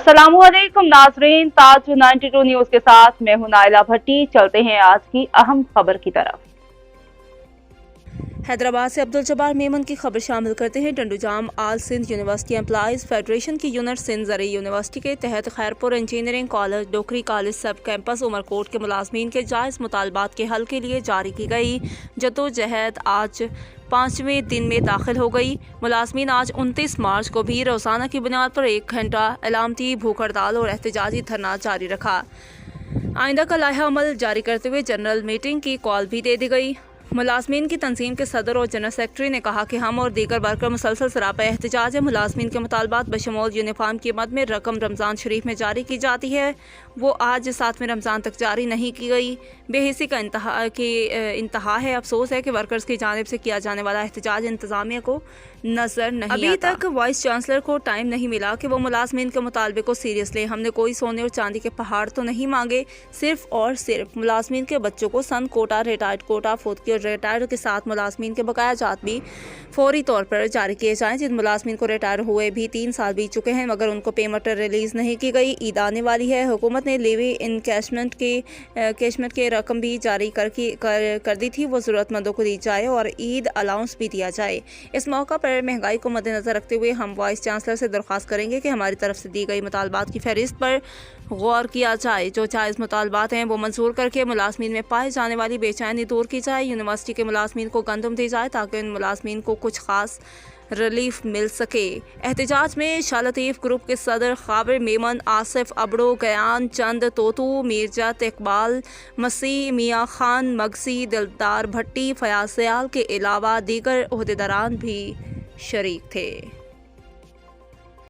अस्सलामुअलैकुम नाजरीन, ताज 92 न्यूज के साथ मैं हूं नाइला भट्टी। चलते हैं आज की अहम खबर की तरफ। हैदराबाद से अब्दुल जब्बार मेमन की खबर शामिल करते हैं। डंडूजाम आल सिंध यूनिवर्सिटी एम्प्लॉइज फेडरेशन की यूनिट सिंध ज़री यूनिवर्सिटी के तहत खैरपुर इंजीनियरिंग कॉलेज, डोकरी कॉलेज सब कैंपस उमरकोट के मुलाजमीन के जायज़ मुतालबात के हल के लिए जारी की गई जद्दोजहद आज 5वें दिन में दाखिल हो गई। मुलाजमीन आज 29 मार्च को भी रोज़ाना की बुनियाद पर 1 घंटा अलामती भूख हड़ताल और एहतजाजी धरना जारी रखा। आइंदा का लाइहा अमल जारी करते हुए जनरल मीटिंग की कॉल भी दे दी गई। मुलाजमीन की तंजीम के सदर और जनरल सेक्रेटरी ने कहा कि हम और दीगर वर्कर मुसलसल सरापा एहतजाज है। मुलाजमीन के मुतालबात बशमूल यूनिफार्म की मद में रकम रमज़ान शरीफ में जारी की जाती है, वो आज 7वें रमज़ान तक जारी नहीं की गई। बेहिसी का इंतहा है। अफसोस है कि वर्कर्स की जानिब से किया जाने वाला एहतजाज इंतजामिया को नजर नहीं आता। अभी तक वाइस चांसलर को टाइम नहीं मिला कि वो मुलाजमीन के मुतालबे को सीरियस ले। हमने कोई सोने और चांदी के पहाड़ तो नहीं मांगे, सिर्फ और सिर्फ मुलाजमीन के बच्चों को सन कोटा, रिटायर्ड कोटा, फौतगी और रिटायर्ड के साथ मुलाजमीन के बकाया जात भी फौरी तौर पर जारी किए जाएँ। जिन मुलाजमीन को रिटायर हुए भी 3 साल बीत चुके हैं मगर उनको पेमेंट रिलीज़ नहीं की गई। ईद आने वाली है, हुकूमत ने लेवी इनकैशमेंट के रकम भी जारी कर दी थी, वो ज़रूरतमंदों को दी जाए और ईद अलाउंस भी दिया जाए। इस मौका पर महंगाई को मद्देनजर रखते हुए हम वाइस चांसलर से दरख्वास्त करेंगे कि हमारी तरफ से दी गई मुतालबात की फहरिस्त पर गौर किया जाए। जो जायज़ मुतालबात हैं वो मंजूर करके मुलाजमीन में पाए जाने वाली बेचैनी दूर की जाए। यूनिवर्सिटी के मुलाजमीन को गंदम दी जाए ताकि उन मुलाजमीन को कुछ खास रिलीफ मिल सके। एहतजाज में शाह लतीफ़ ग्रुप के सदर खाबिर मेमन, आसिफ अबड़ो, गयान चंद तोतू, मीरजत इकबाल, मसीह मियाँ खान, मगसी, दिलदार भट्टी, फयाज सयाल के अलावा दीगर ओहदेदारान भी शरीक थे।